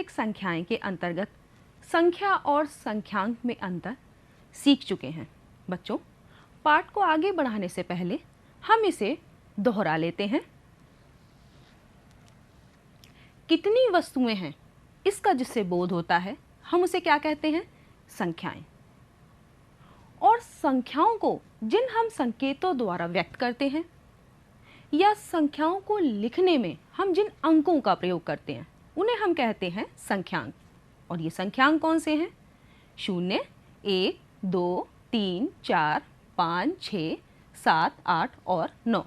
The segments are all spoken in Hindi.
प्राकृतिक संख्याएं के अंतर्गत संख्या और संख्यांक में अंतर सीख चुके हैं। बच्चों, पाठ को आगे बढ़ाने से पहले हम इसे दोहरा लेते हैं। कितनी वस्तुएं हैं, इसका जिससे बोध होता है हम उसे क्या कहते हैं? संख्याएं। और संख्याओं को जिन हम संकेतों द्वारा व्यक्त करते हैं या संख्याओं को लिखने में हम जिन अंकों का प्रयोग करते हैं उन्हें हम कहते हैं संख्यांक। और ये संख्यांक कौन से हैं? 0, 1, 2, 3, 4, 5, 6, 7, 8 और 9।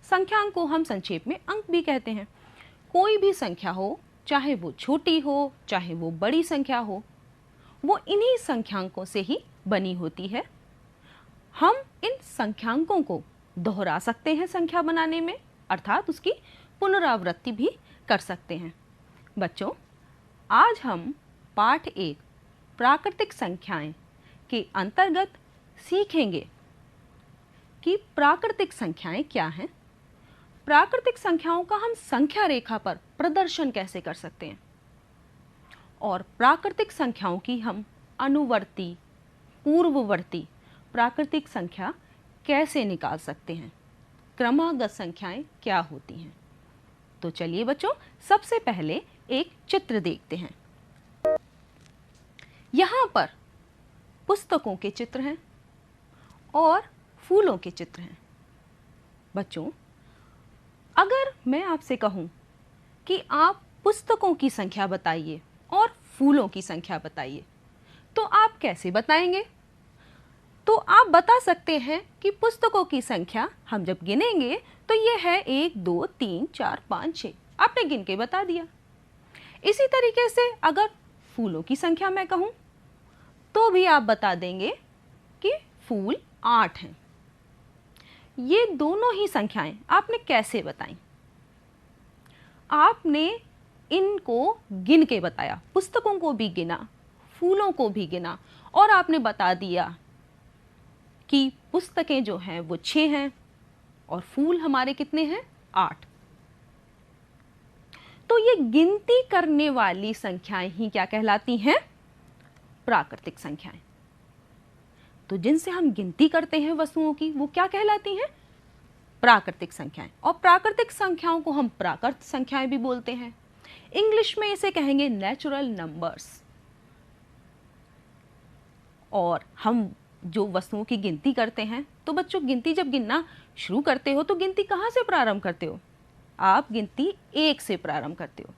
संख्यांक को हम संक्षेप में अंक भी कहते हैं। कोई भी संख्या हो, चाहे वो छोटी हो चाहे वो बड़ी संख्या हो, वो इन्हीं संख्यांकों से ही बनी होती है। हम इन संख्यांकों को दोहरा सकते हैं संख्या बनाने में, अर्थात उसकी पुनरावृत्ति भी कर सकते हैं। बच्चों, आज हम पाठ 1 प्राकृतिक संख्याएं के अंतर्गत सीखेंगे कि प्राकृतिक संख्याएं क्या हैं, प्राकृतिक संख्याओं का हम संख्या रेखा पर प्रदर्शन कैसे कर सकते हैं और प्राकृतिक संख्याओं की हम अनुवर्ती, पूर्ववर्ती प्राकृतिक संख्या कैसे निकाल सकते हैं, क्रमागत संख्याएं क्या होती हैं। तो चलिए बच्चों, सबसे पहले एक चित्र देखते हैं। यहाँ पर पुस्तकों के चित्र हैं और फूलों के चित्र हैं। बच्चों, अगर मैं आपसे कहूँ कि आप पुस्तकों की संख्या बताइए और फूलों की संख्या बताइए, तो आप कैसे बताएंगे? तो आप बता सकते हैं कि पुस्तकों की संख्या हम जब गिनेंगे तो ये है 1, 2, 3, 4, 5, 6। आपने गिन के बता दिया। इसी तरीके से अगर फूलों की संख्या मैं कहूँ तो भी आप बता देंगे कि फूल 8 हैं। ये दोनों ही संख्याएं आपने कैसे बताई? आपने इनको गिन के बताया, पुस्तकों को भी गिना, फूलों को भी गिना और आपने बता दिया कि पुस्तकें जो हैं वो 6 हैं और फूल हमारे कितने हैं? 8। तो ये गिनती करने वाली संख्याएं ही क्या कहलाती हैं? प्राकृतिक संख्याएं। तो जिनसे हम गिनती करते हैं वस्तुओं की, वो क्या कहलाती हैं? प्राकृतिक संख्याएं। और प्राकृतिक संख्याओं को हम प्राकृत संख्याएं भी बोलते हैं। इंग्लिश में इसे कहेंगे नेचुरल नंबर्स। और हम जो वस्तुओं की गिनती करते हैं, तो बच्चों गिनती जब गिनना शुरू करते हो तो गिनती कहाँ से प्रारंभ करते हो? आप गिनती 1 से प्रारंभ करते हो।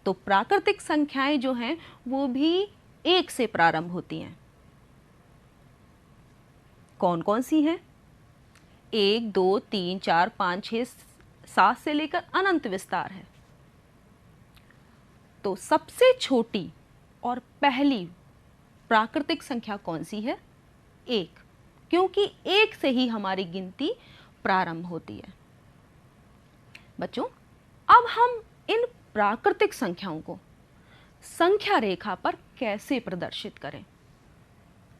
तो प्राकृतिक संख्याएं जो हैं वो भी 1 से प्रारंभ होती हैं। कौन कौन सी हैं? 1, 2, 3, 4, 5, 6, 7 से लेकर अनंत विस्तार है। तो सबसे छोटी और पहली प्राकृतिक संख्या कौन सी है? 1, क्योंकि 1 से ही हमारी गिनती प्रारंभ होती है। बच्चों, अब हम इन प्राकृतिक संख्याओं को संख्या रेखा पर कैसे प्रदर्शित करें,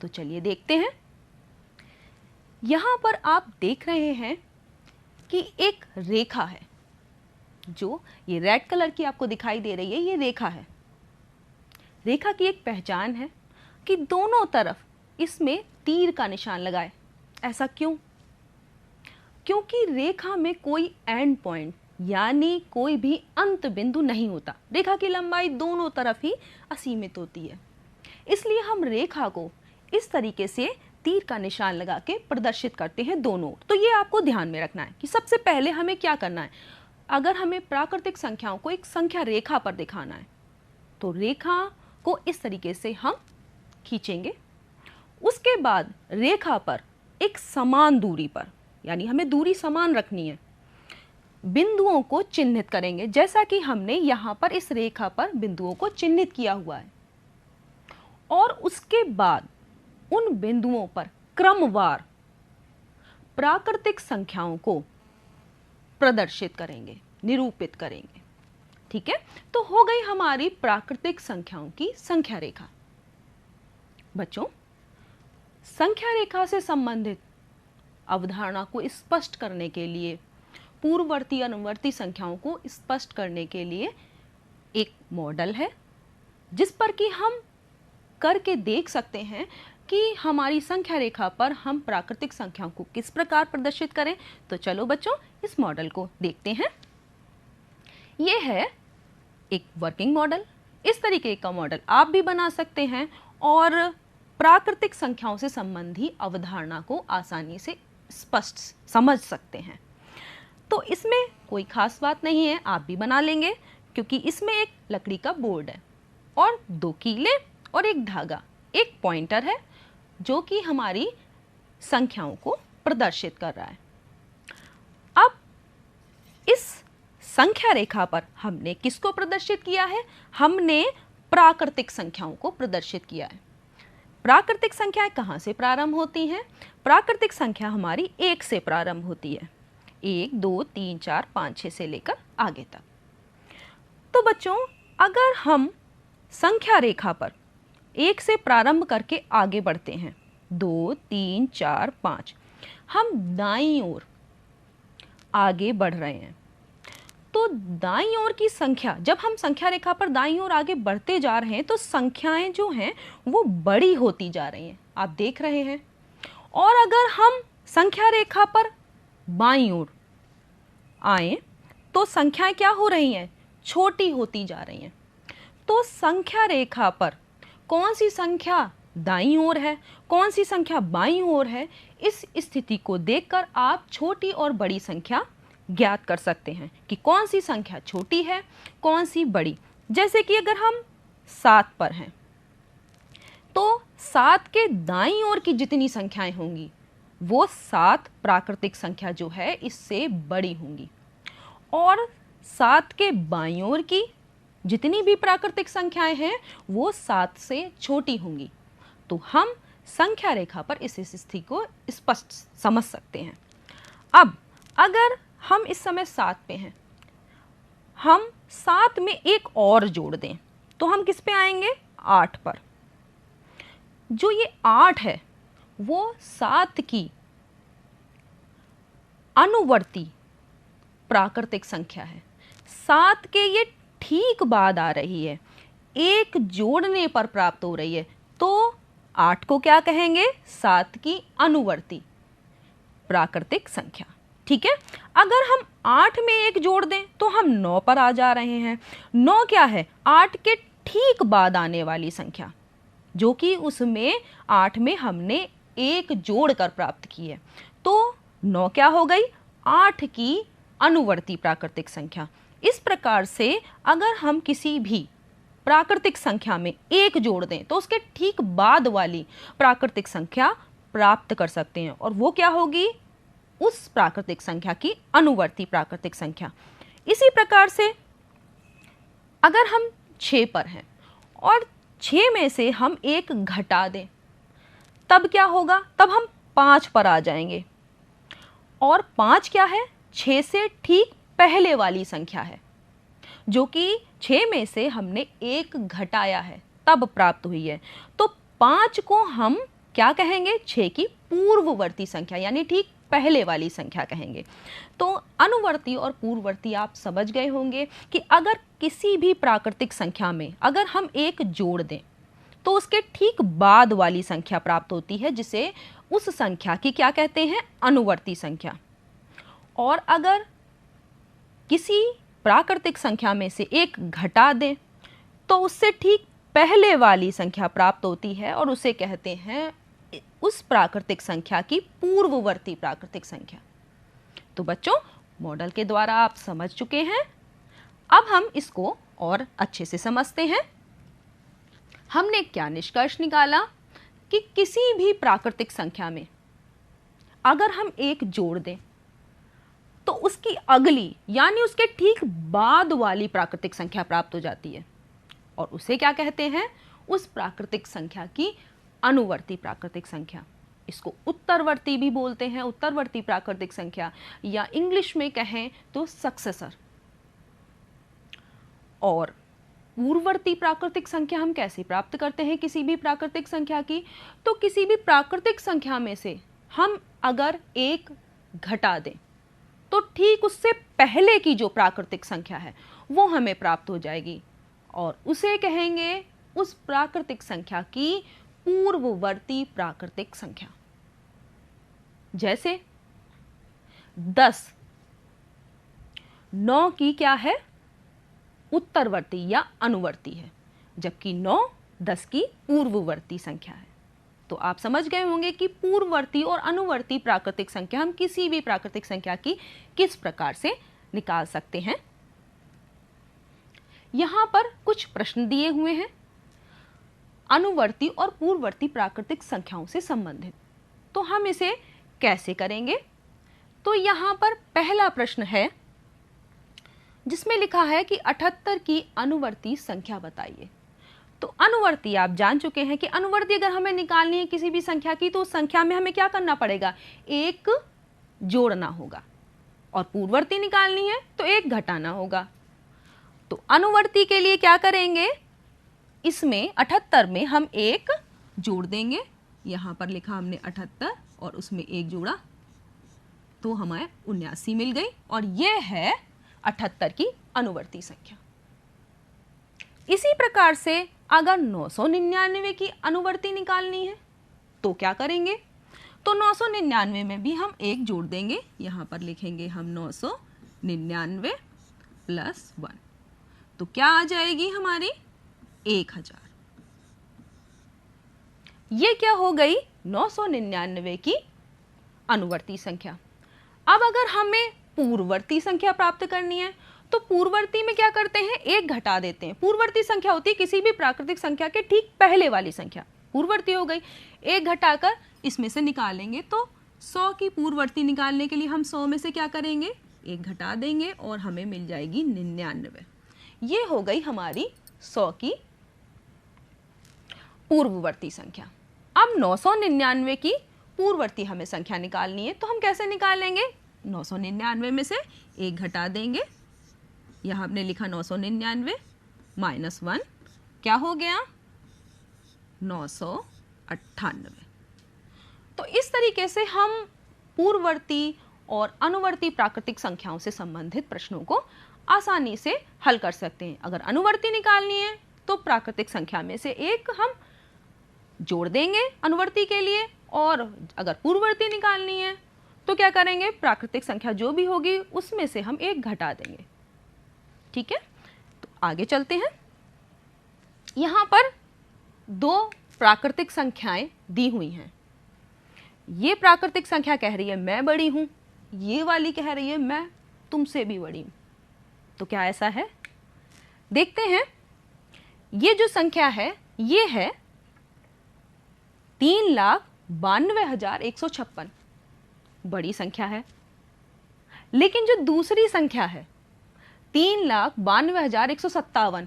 तो चलिए देखते हैं। यहां पर आप देख रहे हैं कि एक रेखा है, जो ये रेड कलर की आपको दिखाई दे रही है, ये रेखा है। रेखा की एक पहचान है कि दोनों तरफ इसमें तीर का निशान लगाए। ऐसा क्यों? क्योंकि रेखा में कोई एंड पॉइंट यानी कोई भी अंत बिंदु नहीं होता। रेखा की लंबाई दोनों तरफ ही असीमित होती है, इसलिए हम रेखा को इस तरीके से तीर का निशान लगा के प्रदर्शित करते हैं दोनों ओर। तो ये आपको ध्यान में रखना है कि सबसे पहले हमें क्या करना है। अगर हमें प्राकृतिक संख्याओं को एक संख्या रेखा पर दिखाना है तो रेखा को इस तरीके से हम खींचेंगे। उसके बाद रेखा पर एक समान दूरी पर, यानी हमें दूरी समान रखनी है, बिंदुओं को चिन्हित करेंगे, जैसा कि हमने यहाँ पर इस रेखा पर बिंदुओं को चिन्हित किया हुआ है। और उसके बाद उन बिंदुओं पर क्रमवार प्राकृतिक संख्याओं को प्रदर्शित करेंगे, निरूपित करेंगे। ठीक है, तो हो गई हमारी प्राकृतिक संख्याओं की संख्या रेखा। बच्चों, संख्या रेखा से संबंधित अवधारणा को स्पष्ट करने के लिए, पूर्ववर्ती अनुवर्ती संख्याओं को स्पष्ट करने के लिए एक मॉडल है जिस पर कि हम करके देख सकते हैं कि हमारी संख्या रेखा पर हम प्राकृतिक संख्याओं को किस प्रकार प्रदर्शित करें। तो चलो बच्चों इस मॉडल को देखते हैं। ये है एक वर्किंग मॉडल। इस तरीके का मॉडल आप भी बना सकते हैं और प्राकृतिक संख्याओं से संबंधी अवधारणा को आसानी से स्पष्ट समझ सकते हैं। तो इसमें कोई खास बात नहीं है, आप भी बना लेंगे, क्योंकि इसमें एक लकड़ी का बोर्ड है और 2 कीले और एक धागा, एक पॉइंटर है जो कि हमारी संख्याओं को प्रदर्शित कर रहा है। अब इस संख्या रेखा पर हमने किसको प्रदर्शित किया है? हमने प्राकृतिक संख्याओं को प्रदर्शित किया है। प्राकृतिक संख्याएं कहाँ से प्रारंभ होती हैं? प्राकृतिक संख्या हमारी 1 से प्रारंभ होती है, 1 2 3 4 5 6 से लेकर आगे तक। तो बच्चों अगर हम संख्या रेखा पर 1 से प्रारंभ करके आगे बढ़ते हैं, 2 3 4 5, हम दाईं ओर आगे बढ़ रहे हैं। तो दाईं ओर की संख्या, जब हम संख्या रेखा पर दाईं ओर आगे बढ़ते जा रहे हैं तो संख्याएं जो हैं वो बड़ी होती जा रही हैं, आप देख रहे हैं। और अगर हम संख्या रेखा पर बाईं ओर आए तो संख्याएं क्या हो रही हैं? छोटी होती जा रही हैं। तो संख्या रेखा पर कौन सी संख्या दाईं ओर है, कौन सी संख्या बाईं ओर है, इस स्थिति को देखकर आप छोटी और बड़ी संख्या ज्ञात कर सकते हैं कि कौन सी संख्या छोटी है, कौन सी बड़ी। जैसे कि अगर हम 7 पर हैं तो 7 के दाईं ओर की जितनी संख्याएं होंगी वो 7 प्राकृतिक संख्या जो है इससे बड़ी होंगी, और 7 के बाईं ओर की जितनी भी प्राकृतिक संख्याएं हैं वो 7 से छोटी होंगी। तो हम संख्या रेखा पर इस स्थिति को स्पष्ट समझ सकते हैं। अब अगर हम इस समय 7 पे हैं, हम 7 में एक और जोड़ दें तो हम किस पे आएंगे? 8 पर। जो ये 8 है वो 7 की अनुवर्ती प्राकृतिक संख्या है। 7 के ये ठीक बाद आ रही है, एक जोड़ने पर प्राप्त हो रही है। तो 8 को क्या कहेंगे? 7 की अनुवर्ती प्राकृतिक संख्या। ठीक है। अगर हम 8 में एक जोड़ दें तो हम 9 पर आ जा रहे हैं। 9 क्या है? 8 के ठीक बाद आने वाली संख्या, जो कि उसमें 8 में हमने एक जोड़ कर प्राप्त की है। तो 9 क्या हो गई? 8 की अनुवर्ती प्राकृतिक संख्या। इस प्रकार से अगर हम किसी भी प्राकृतिक संख्या में एक जोड़ दें तो उसके ठीक बाद वाली प्राकृतिक संख्या प्राप्त कर सकते हैं, और वो क्या होगी? उस प्राकृतिक संख्या की अनुवर्ती प्राकृतिक संख्या। इसी प्रकार से अगर हम 6 पर हैं और 6 में से हम एक घटा दें तब क्या होगा? तब हम 5 पर आ जाएंगे, और 5 क्या है? 6 से ठीक पहले वाली संख्या है, जो कि 6 में से हमने एक घटाया है तब प्राप्त हुई है। तो 5 को हम क्या कहेंगे? 6 की पूर्ववर्ती संख्या, यानी ठीक पहले वाली संख्या कहेंगे। तो अनुवर्ती और पूर्ववर्ती आप समझ गए होंगे कि अगर किसी भी प्राकृतिक संख्या में अगर हम एक जोड़ दें तो उसके ठीक बाद वाली संख्या प्राप्त होती है, जिसे उस संख्या की क्या कहते हैं? अनुवर्ती संख्या। और अगर किसी प्राकृतिक संख्या में से एक घटा दें तो उससे ठीक पहले वाली संख्या प्राप्त होती है, और उसे कहते हैं उस प्राकृतिक संख्या की पूर्ववर्ती प्राकृतिक संख्या। तो बच्चों मॉडल के द्वारा आप समझ चुके हैं। अब हम इसको और अच्छे से समझते हैं। हमने क्या निष्कर्ष निकाला कि किसी भी प्राकृतिक संख्या में अगर हम एक जोड़ दें तो उसकी अगली यानी उसके ठीक बाद वाली प्राकृतिक संख्या प्राप्त हो जाती है, और उसे क्या कहते हैं? उस प्राकृतिक संख्या की अनुवर्ती प्राकृतिक संख्या। इसको उत्तरवर्ती भी बोलते हैं, उत्तरवर्ती प्राकृतिक संख्या, या इंग्लिश में कहें तो सक्सेसर। और पूर्ववर्ती प्राकृतिक संख्या हम कैसे प्राप्त करते हैं किसी भी प्राकृतिक संख्या की? तो किसी भी प्राकृतिक संख्या में से हम अगर एक घटा दें तो ठीक उससे पहले की जो प्राकृतिक संख्या है वो हमें प्राप्त हो जाएगी। और उसे कहेंगे उस प्राकृतिक संख्या की पूर्ववर्ती प्राकृतिक संख्या। जैसे 10 9 की क्या है, उत्तरवर्ती या अनुवर्ती है, जबकि 9 10 की पूर्ववर्ती संख्या है। तो आप समझ गए होंगे कि पूर्ववर्ती और अनुवर्ती प्राकृतिक संख्या हम किसी भी प्राकृतिक संख्या की किस प्रकार से निकाल सकते हैं। यहां पर कुछ प्रश्न दिए हुए हैं अनुवर्ती और पूर्ववर्ती प्राकृतिक संख्याओं से संबंधित, तो हम इसे कैसे करेंगे। तो यहां पर पहला प्रश्न है जिसमें लिखा है कि 78 की अनुवर्ती संख्या बताइए। तो अनुवर्ती आप जान चुके हैं कि अनुवर्ती अगर हमें निकालनी है किसी भी संख्या की, तो उस संख्या में हमें क्या करना पड़ेगा, एक जोड़ना होगा, और पूर्ववर्ती निकालनी है तो एक घटाना होगा। तो अनुवर्ती के लिए क्या करेंगे, इसमें 78 में हम एक जोड़ देंगे, यहां पर लिखा हमने 78 और उसमें एक जोड़ा तो हमें 79 मिल गई, और यह है 78 की अनुवर्ती संख्या। इसी प्रकार से अगर 999 की अनुवर्ती निकालनी है तो क्या करेंगे, तो 999 में भी हम एक जोड़ देंगे, यहां पर लिखेंगे हम 999 प्लस 1, तो क्या आ जाएगी हमारी 1000। ये क्या हो गई 999 की अनुवर्ती संख्या। अब अगर हमें पूर्ववर्ती संख्या प्राप्त करनी है तो पूर्ववर्ती में क्या करते हैं, एक घटा देते हैं। पूर्ववर्ती संख्या होती है किसी भी प्राकृतिक संख्या के ठीक पहले वाली संख्या, पूर्ववर्ती हो गई, एक घटाकर इसमें से निकालेंगे। तो 100 की पूर्ववर्ती निकालने के लिए हम 100 में से क्या करेंगे, एक घटा देंगे और हमें मिल जाएगी 99। ये हो गई हमारी 100 की पूर्ववर्ती संख्या। अब 999 की पूर्ववर्ती हमें संख्या निकालनी है, तो हम कैसे निकालेंगे, 999 में से एक घटा देंगे, यहां हमने लिखा 999 माइनस 1, क्या हो गया 998। तो इस तरीके से हम पूर्ववर्ती और अनुवर्ती प्राकृतिक संख्याओं से संबंधित प्रश्नों को आसानी से हल कर सकते हैं। अगर अनुवर्ती निकालनी है तो प्राकृतिक संख्या में से एक हम जोड़ देंगे अनुवर्ती के लिए, और अगर पूर्ववर्ती निकालनी है तो क्या करेंगे, प्राकृतिक संख्या जो भी होगी उसमें से हम एक घटा देंगे। ठीक है, तो आगे चलते हैं। यहां पर दो प्राकृतिक संख्याएं दी हुई हैं। ये प्राकृतिक संख्या कह रही है मैं बड़ी हूं, ये वाली कह रही है मैं तुमसे भी बड़ी हूं। तो क्या ऐसा है, देखते हैं। ये जो संख्या है ये है 3,92,156, बड़ी संख्या है। लेकिन जो दूसरी संख्या है 3,92,157,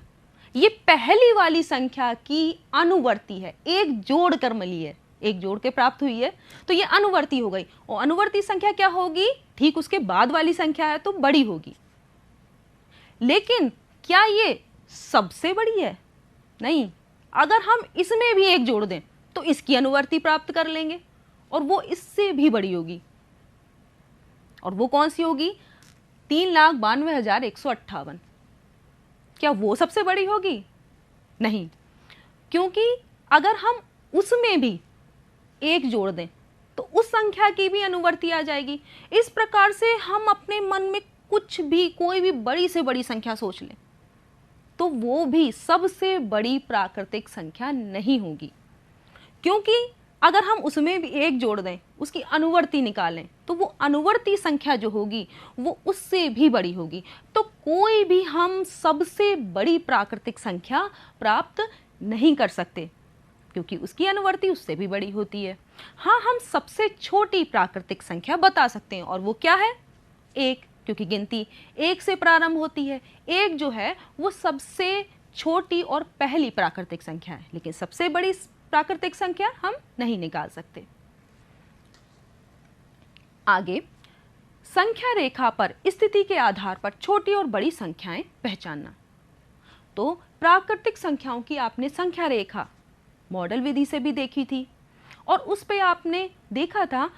ये पहली वाली संख्या की अनुवर्ती है, एक जोड़ कर मिली है, एक जोड़ के प्राप्त हुई है, तो ये अनुवर्ती हो गई। और अनुवर्ती संख्या क्या होगी, ठीक उसके बाद वाली संख्या है तो बड़ी होगी। लेकिन क्या ये सबसे बड़ी है, नहीं। अगर हम इसमें भी एक जोड़ दें तो इसकी अनुवर्ती प्राप्त कर लेंगे और वो इससे भी बड़ी होगी, और वो कौन सी होगी 3,92,158। क्या वो सबसे बड़ी होगी, नहीं, क्योंकि अगर हम उसमें भी एक जोड़ दें तो उस संख्या की भी अनुवर्ती आ जाएगी। इस प्रकार से हम अपने मन में कुछ भी, कोई भी बड़ी से बड़ी संख्या सोच लें तो वो भी सबसे बड़ी प्राकृतिक संख्या नहीं होगी, क्योंकि अगर हम उसमें भी एक जोड़ दें, उसकी अनुवर्ती निकालें, तो वो अनुवर्ती संख्या जो होगी वो उससे भी बड़ी होगी। तो कोई भी हम सबसे बड़ी प्राकृतिक संख्या प्राप्त नहीं कर सकते, क्योंकि उसकी अनुवर्ती उससे भी बड़ी होती है। हाँ, हम सबसे छोटी प्राकृतिक संख्या बता सकते हैं, और वो क्या है, एक, क्योंकि गिनती एक से प्रारंभ होती है। एक जो है वो सबसे छोटी और पहली प्राकृतिक संख्या है, लेकिन सबसे बड़ी प्राकृतिक संख्या हम नहीं निकाल सकते। आगे, संख्या रेखा पर स्थिति के आधार पर छोटी और बड़ी संख्याएं पहचानना। तो प्राकृतिक संख्याओं की आपने संख्या रेखा मॉडल विधि से भी देखी थी, और उस पे आपने देखा था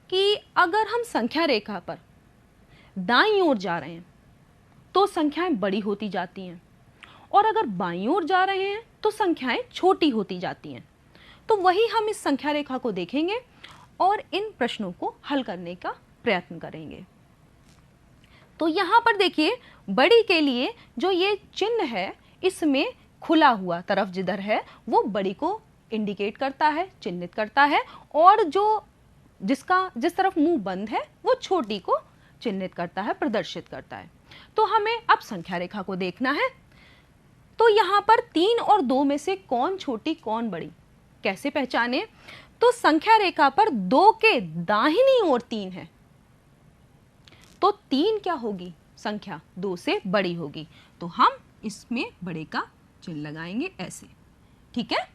कि अगर हम संख्या रेखा पर दाईं ओर जा रहे हैं तो संख्याएं बड़ी होती जाती हैं, और अगर बाईं ओर जा रहे हैं तो संख्याएं छोटी होती जाती हैं। तो वही हम इस संख्या रेखा को देखेंगे और इन प्रश्नों को हल करने का प्रयत्न करेंगे। तो यहाँ पर देखिए, बड़ी के लिए जो ये चिन्ह है, इसमें खुला हुआ तरफ जिधर है वो बड़ी को इंडिकेट करता है, चिन्हित करता है, और जिस तरफ मुंह बंद है वो छोटी को चिन्हित करता है, प्रदर्शित करता है। तो हमें अब संख्या रेखा को देखना है। तो यहाँ पर 3 और 2 में से कौन छोटी कौन बड़ी कैसे पहचाने? तो संख्या रेखा पर 2 के दाहिनी ओर 3 है, तो 3 क्या होगी? संख्या 2 से बड़ी होगी। तो हम इसमें बड़े का चिन्ह लगाएंगे ऐसे, ठीक है।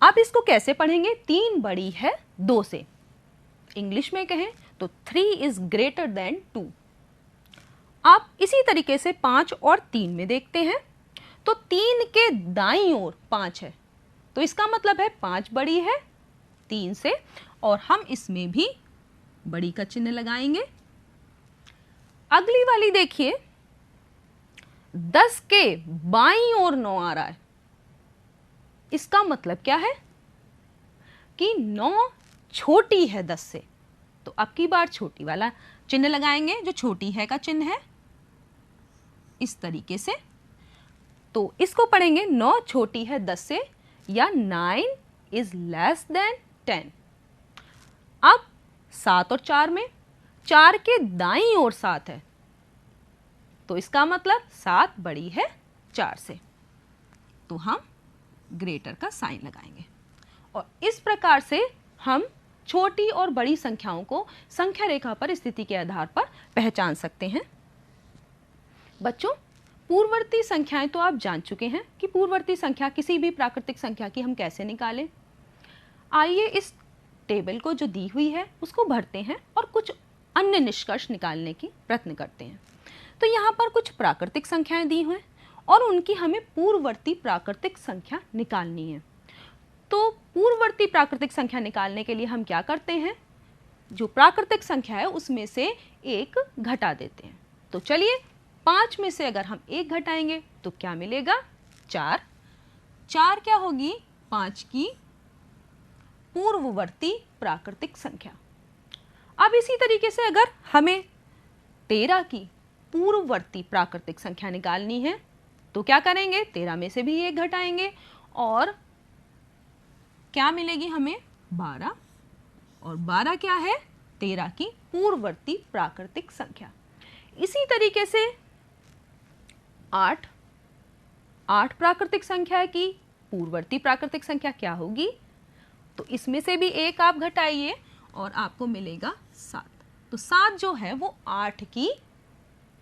अब इसको कैसे पढ़ेंगे? 3 बड़ी है 2 से। इंग्लिश में कहें तो 3 इज ग्रेटर देन 2। आप इसी तरीके से 5 और 3 में देखते हैं। तो 3 के दाईं ओर 5 है, तो इसका मतलब है 5 बड़ी है 3 से, और हम इसमें भी बड़ी का चिन्ह लगाएंगे। अगली वाली देखिए, 10 के बाईं ओर 9 आ रहा है, इसका मतलब क्या है कि 9 छोटी है 10 से। तो अब की बार छोटी वाला चिन्ह लगाएंगे, जो छोटी है का चिन्ह है, इस तरीके से। तो इसको पढ़ेंगे 9 छोटी है 10 से, या 9 इज लेस देन 10। अब 7 और 4 में, 4 के दाईं ओर 7 है, तो इसका मतलब 7 बड़ी है 4 से, तो हम ग्रेटर का साइन लगाएंगे। और इस प्रकार से हम छोटी और बड़ी संख्याओं को संख्या रेखा पर स्थिति के आधार पर पहचान सकते हैं। बच्चों, पूर्ववर्ती संख्याएं तो आप जान चुके हैं कि पूर्ववर्ती संख्या किसी भी प्राकृतिक संख्या की हम कैसे निकालें। आइए इस टेबल को जो दी हुई है उसको भरते हैं और कुछ अन्य निष्कर्ष निकालने की प्रयत्न करते हैं। तो यहाँ पर कुछ प्राकृतिक संख्याएं दी हुई हैं और उनकी हमें पूर्ववर्ती प्राकृतिक संख्या निकालनी है। तो पूर्ववर्ती प्राकृतिक संख्या निकालने के लिए हम क्या करते हैं? जो प्राकृतिक संख्या है उसमें से एक घटा देते हैं। तो चलिए, 5 में से अगर हम 1 घटाएंगे तो क्या मिलेगा? 4। 4 क्या होगी? 5 की पूर्ववर्ती प्राकृतिक संख्या। अब इसी तरीके से अगर हमें 13 की पूर्ववर्ती प्राकृतिक संख्या निकालनी है तो क्या करेंगे? 13 में से भी 1 घटाएंगे और क्या मिलेगी हमें? 12। और 12 क्या है? 13 की पूर्ववर्ती प्राकृतिक संख्या। इसी तरीके से 8 प्राकृतिक संख्या की पूर्ववर्ती प्राकृतिक संख्या क्या होगी? तो इसमें से भी 1 आप घटाइए और आपको मिलेगा 7। तो 7 जो है वो 8 की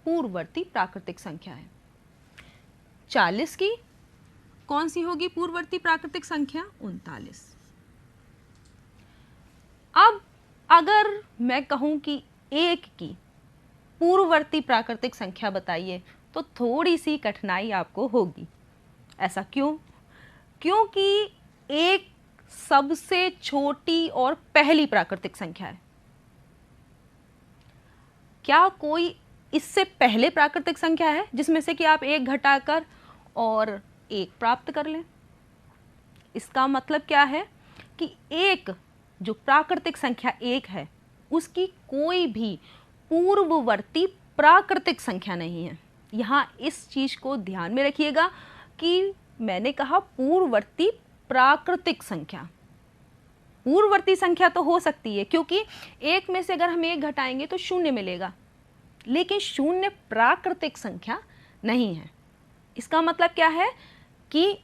पूर्ववर्ती प्राकृतिक संख्या है। 40 की कौन सी होगी पूर्ववर्ती प्राकृतिक संख्या? 39। अब अगर मैं कहूं कि 1 की पूर्ववर्ती प्राकृतिक संख्या बताइए तो थोड़ी सी कठिनाई आपको होगी। ऐसा क्यों? क्योंकि 1 सबसे छोटी और पहली प्राकृतिक संख्या है। क्या कोई इससे पहले प्राकृतिक संख्या है जिसमें से कि आप 1 घटाकर और 1 प्राप्त कर लें? इसका मतलब क्या है कि 1 जो प्राकृतिक संख्या 1 है उसकी कोई भी पूर्ववर्ती प्राकृतिक संख्या नहीं है। यहाँ इस चीज को ध्यान में रखिएगा कि मैंने कहा पूर्ववर्ती प्राकृतिक संख्या। पूर्ववर्ती संख्या तो हो सकती है क्योंकि 1 में से अगर हम 1 घटाएंगे तो 0 मिलेगा, लेकिन 0 प्राकृतिक संख्या नहीं है। इसका मतलब क्या है कि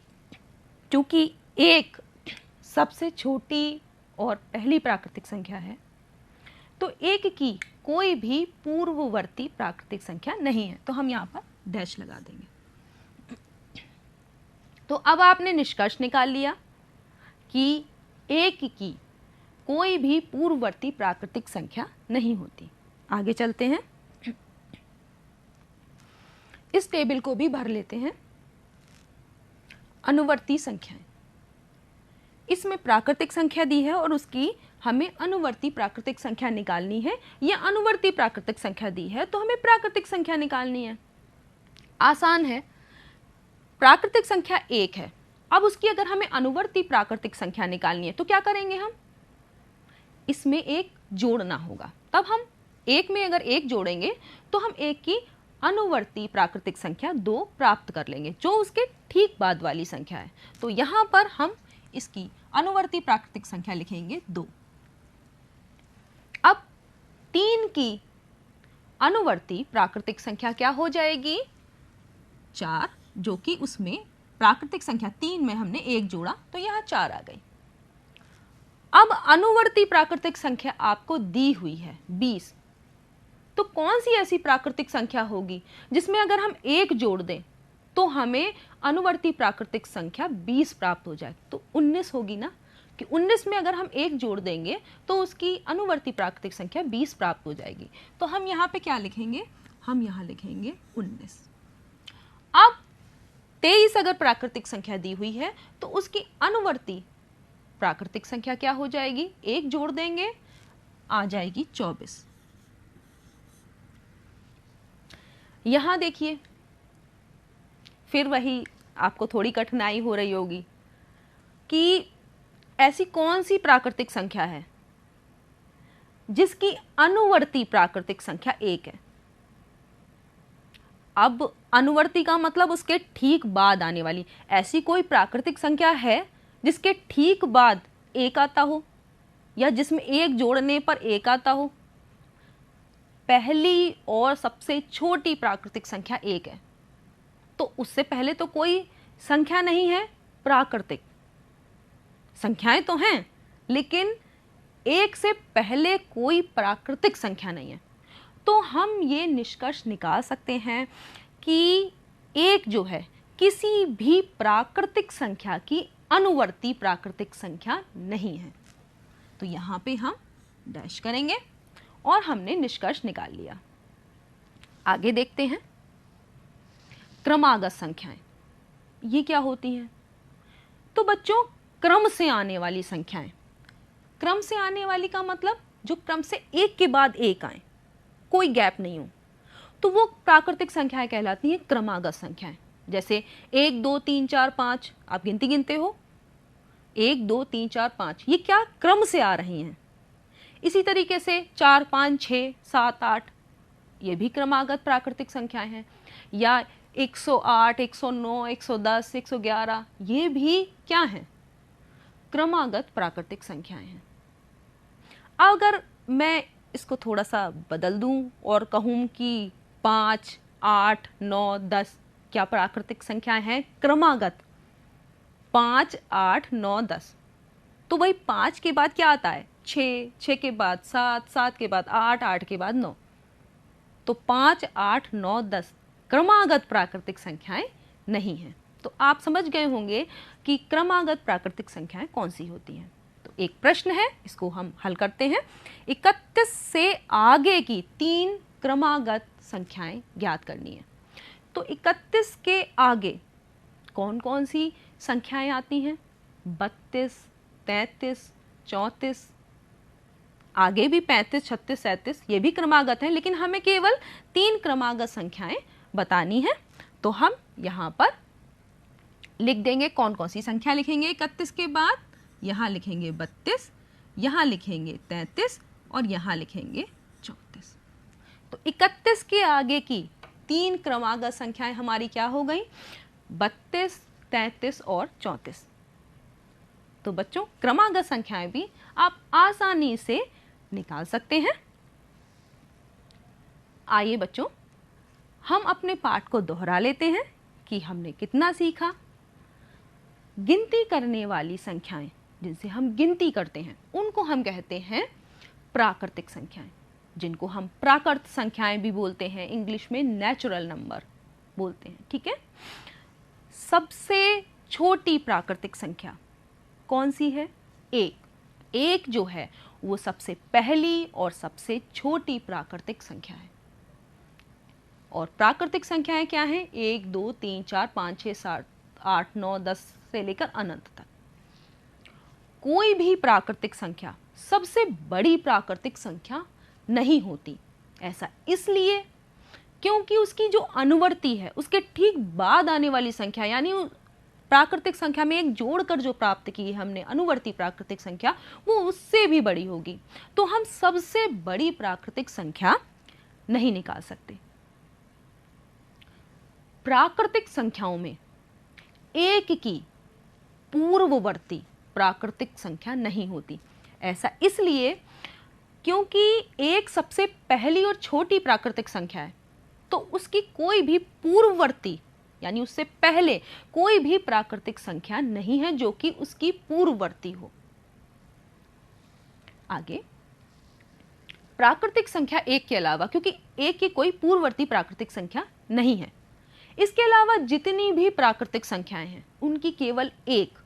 चूंकि 1 सबसे छोटी और पहली प्राकृतिक संख्या है तो 1 की कोई भी पूर्ववर्ती प्राकृतिक संख्या नहीं है। तो हम यहाँ पर डैश लगा देंगे। तो अब आपने निष्कर्ष निकाल लिया कि 1 की कोई भी पूर्ववर्ती प्राकृतिक संख्या नहीं होती। आगे चलते हैं, इस टेबल को भी भर लेते हैं। अनुवर्ती संख्याएं, इसमें प्राकृतिक संख्या दी है और उसकी हमें अनुवर्ती प्राकृतिक संख्या निकालनी है। यह अनुवर्ती प्राकृतिक संख्या दी है तो हमें प्राकृतिक संख्या निकालनी है। आसान है। प्राकृतिक संख्या 1 है, अब उसकी अगर हमें अनुवर्ती प्राकृतिक संख्या निकालनी है तो क्या करेंगे हम, इसमें एक जोड़ना होगा। तब हम एक में अगर एक जोड़ेंगे तो हम एक की अनुवर्ती प्राकृतिक संख्या 2 प्राप्त कर लेंगे, जो उसके ठीक बाद वाली संख्या है। तो यहां पर हम इसकी अनुवर्ती प्राकृतिक संख्या लिखेंगे 2। अब 3 की अनुवर्ती प्राकृतिक संख्या क्या हो जाएगी, 4, जो कि उसमें प्राकृतिक संख्या 3 में हमने 1 जोड़ा तो यहां 4 आ गई। अब अनुवर्ती प्राकृतिक संख्या आपको दी हुई है 20, तो कौन सी ऐसी प्राकृतिक संख्या होगी जिसमें अगर हम 1 जोड़ दें तो हमें अनुवर्ती प्राकृतिक संख्या 20 प्राप्त हो जाए, तो 19 होगी ना, कि 19 में अगर हम 1 जोड़ देंगे तो उसकी अनुवर्ती प्राकृतिक संख्या 20 प्राप्त हो जाएगी। तो हम यहाँ पे क्या लिखेंगे, हम यहाँ लिखेंगे 19। अब 23 अगर प्राकृतिक संख्या दी हुई है तो उसकी अनुवर्ती प्राकृतिक संख्या क्या हो जाएगी, 1 जोड़ देंगे आ जाएगी 24। यहां देखिए फिर वही आपको थोड़ी कठिनाई हो रही होगी कि ऐसी कौन सी प्राकृतिक संख्या है जिसकी अनुवर्ती प्राकृतिक संख्या 1 है। अब अनुवर्ती का मतलब उसके ठीक बाद आने वाली, ऐसी कोई प्राकृतिक संख्या है जिसके ठीक बाद 1 आता हो या जिसमें 1 जोड़ने पर 1 आता हो। पहली और सबसे छोटी प्राकृतिक संख्या 1 है, तो उससे पहले तो कोई संख्या नहीं है। प्राकृतिक संख्याएं तो हैं लेकिन 1 से पहले कोई प्राकृतिक संख्या नहीं है। तो हम ये निष्कर्ष निकाल सकते हैं कि 1 जो है किसी भी प्राकृतिक संख्या की अनुवर्ती प्राकृतिक संख्या नहीं है। तो यहाँ पे हम डैश करेंगे और हमने निष्कर्ष निकाल लिया। आगे देखते हैं क्रमागत संख्याएं, ये क्या होती हैं। तो बच्चों क्रम से आने वाली संख्याएं, क्रम से आने वाली का मतलब जो क्रम से एक के बाद एक आए, कोई गैप नहीं हो, तो वो प्राकृतिक संख्याएं कहलाती हैं क्रमागत संख्याएं। जैसे 1 2 3 4 5 आप गिनती गिनते हो, 1 2 3 4 5, ये क्या क्रम से आ रही हैं। इसी तरीके से 4 5 6 7 8 ये भी क्रमागत प्राकृतिक संख्याएं हैं। या 108 109 110 111 ये भी क्या हैं, क्रमागत प्राकृतिक संख्याएं हैं। अगर मैं इसको थोड़ा सा बदल दूं और कहूं कि 5 8 9 10 क्या प्राकृतिक संख्याएं हैं, क्रमागत 5 8 9 10, तो वही 5 के बाद क्या आता है, 6 6 के बाद 7 7 के बाद 8 8 के बाद 9, तो 5 8 9 10 क्रमागत प्राकृतिक संख्याएं नहीं हैं। तो आप समझ गए होंगे कि क्रमागत प्राकृतिक संख्याएं कौन सी होती हैं। तो एक प्रश्न है, इसको हम हल करते हैं। 31 से आगे की 3 क्रमागत संख्याएं ज्ञात करनी है। तो 31 के आगे कौन कौन सी संख्याएं आती हैं, 32 33 34, आगे भी 35 36 37 ये भी क्रमागत हैं, लेकिन हमें केवल 3 क्रमागत संख्याएं बतानी है। तो हम यहाँ पर लिख देंगे कौन कौन सी संख्या लिखेंगे 31 के बाद, यहाँ लिखेंगे 32, यहाँ लिखेंगे 33 और यहाँ लिखेंगे 34। तो 31 के आगे की 3 क्रमागत संख्याएं हमारी क्या हो गई, 32 33 और 34। तो बच्चों क्रमागत संख्याएं भी आप आसानी से निकाल सकते हैं। आइए बच्चों हम अपने पाठ को दोहरा लेते हैं कि हमने कितना सीखा। गिनती करने वाली संख्याएं जिनसे हम गिनती करते हैं उनको हम कहते हैं प्राकृतिक संख्याएं, जिनको हम प्राकृत संख्याएं भी बोलते हैं, इंग्लिश में नेचुरल नंबर बोलते हैं। ठीक है, सबसे छोटी प्राकृतिक संख्या कौन सी है, 1। 1 जो है वो सबसे पहली और सबसे छोटी प्राकृतिक संख्या है। और प्राकृतिक संख्याएं क्या हैं, 1 2 3 4 5 6 7 8 9 10 से लेकर अनंत तक। कोई भी प्राकृतिक संख्या सबसे बड़ी प्राकृतिक संख्या नहीं होती। ऐसा इसलिए क्योंकि उसकी जो अनुवर्ती है, उसके ठीक बाद आने वाली संख्या, यानी प्राकृतिक संख्या में एक जोड़कर जो प्राप्त की है हमने अनुवर्ती प्राकृतिक संख्या, वो उससे भी बड़ी होगी। तो हम सबसे बड़ी प्राकृतिक संख्या नहीं निकाल सकते। प्राकृतिक संख्याओं में एक की पूर्ववर्ती प्राकृतिक संख्या नहीं होती। ऐसा इसलिए क्योंकि एक सबसे पहली और छोटी प्राकृतिक संख्या है, तो उसकी कोई भी पूर्ववर्ती यानी उससे पहले कोई भी प्राकृतिक संख्या नहीं है जो कि उसकी पूर्ववर्ती हो। आगे, प्राकृतिक संख्या एक के अलावा, क्योंकि एक की कोई पूर्ववर्ती प्राकृतिक संख्या नहीं है, इसके अलावा जितनी भी प्राकृतिक संख्याएं हैं उनकी केवल एक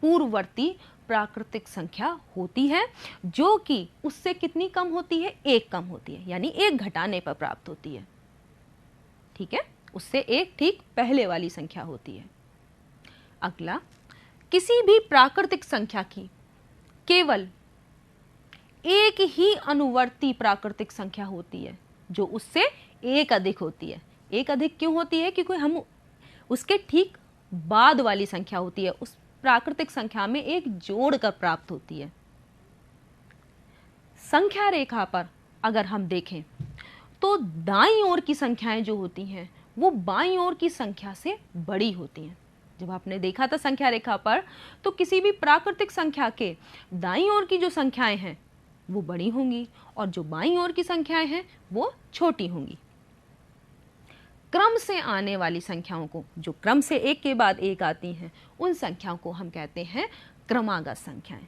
पूर्ववर्ती प्राकृतिक संख्या होती है, जो कि उससे कितनी कम होती है, एक कम होती है, यानी एक घटाने पर प्राप्त होती है। ठीक है, उससे एक ठीक पहले वाली संख्या होती है। अगला, किसी भी प्राकृतिक संख्या की केवल एक ही अनुवर्ती प्राकृतिक संख्या होती है जो उससे एक अधिक होती है। एक अधिक क्यों होती है? क्योंकि हम उसके ठीक बाद वाली संख्या होती है, उस प्राकृतिक संख्या में एक जोड़कर प्राप्त होती है। संख्या रेखा पर अगर हम देखें तो दाईं ओर की संख्याएं जो होती हैं वो बाईं ओर की संख्या से बड़ी होती हैं। जब आपने देखा था संख्या रेखा पर, तो किसी भी प्राकृतिक संख्या के दाईं ओर की जो संख्याएं हैं वो बड़ी होंगी और जो बाईं ओर की संख्याएं हैं वो छोटी होंगी। क्रम से आने वाली संख्याओं को, जो क्रम से एक के बाद एक आती हैं, उन संख्याओं को हम कहते हैं क्रमागत संख्याएं।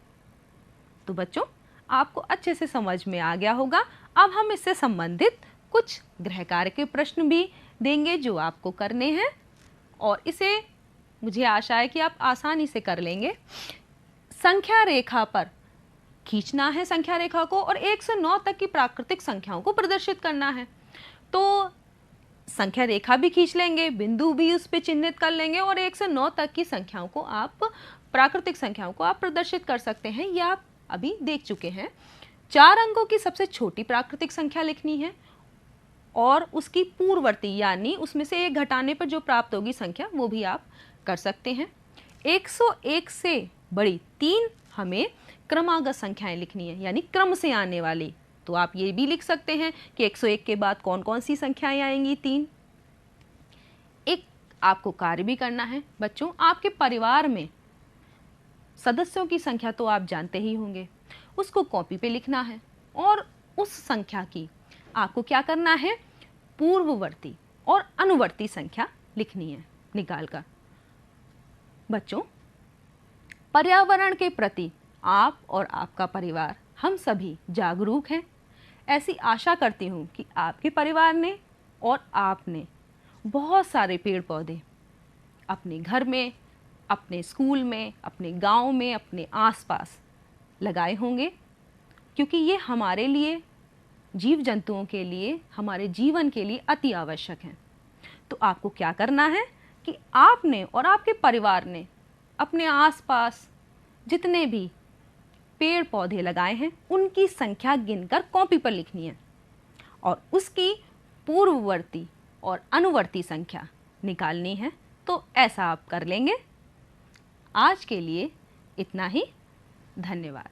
तो बच्चों, आपको अच्छे से समझ में आ गया होगा। अब हम इससे संबंधित कुछ गृह कार्य के प्रश्न भी देंगे जो आपको करने हैं, और इसे मुझे आशा है कि आप आसानी से कर लेंगे। संख्या रेखा पर खींचना है संख्या रेखा को और 1 से 9 तक की प्राकृतिक संख्याओं को प्रदर्शित करना है। तो संख्या रेखा भी खींच लेंगे, बिंदु भी उस पर चिन्हित कर लेंगे और 1 से 9 तक की संख्याओं को आप, प्राकृतिक संख्याओं को आप प्रदर्शित कर सकते हैं। यह आप अभी देख चुके हैं। 4 अंकों की सबसे छोटी प्राकृतिक संख्या लिखनी है और उसकी पूर्ववर्ती यानी उसमें से एक घटाने पर जो प्राप्त होगी संख्या, वो भी आप कर सकते हैं। 101 से बड़ी 3 हमें क्रमागत संख्याएं लिखनी है, यानी क्रम से आने वाली। तो आप ये भी लिख सकते हैं कि 101 के बाद कौन कौन सी संख्याएं आएंगी, 3। एक आपको कार्य भी करना है बच्चों। आपके परिवार में सदस्यों की संख्या तो आप जानते ही होंगे, उसको कॉपी पे लिखना है और उस संख्या की आपको क्या करना है, पूर्ववर्ती और अनुवर्ती संख्या लिखनी है निकालकर। बच्चों, पर्यावरण के प्रति आप और आपका परिवार, हम सभी जागरूक हैं। ऐसी आशा करती हूँ कि आपके परिवार ने और आपने बहुत सारे पेड़ पौधे अपने घर में, अपने स्कूल में, अपने गांव में, अपने आसपास लगाए होंगे, क्योंकि ये हमारे लिए, जीव जंतुओं के लिए, हमारे जीवन के लिए अति आवश्यक हैं। तो आपको क्या करना है कि आपने और आपके परिवार ने अपने आसपास जितने भी पेड़ पौधे लगाए हैं उनकी संख्या गिनकर कॉपी पर लिखनी है और उसकी पूर्ववर्ती और अनुवर्ती संख्या निकालनी है। तो ऐसा आप कर लेंगे। आज के लिए इतना ही। धन्यवाद।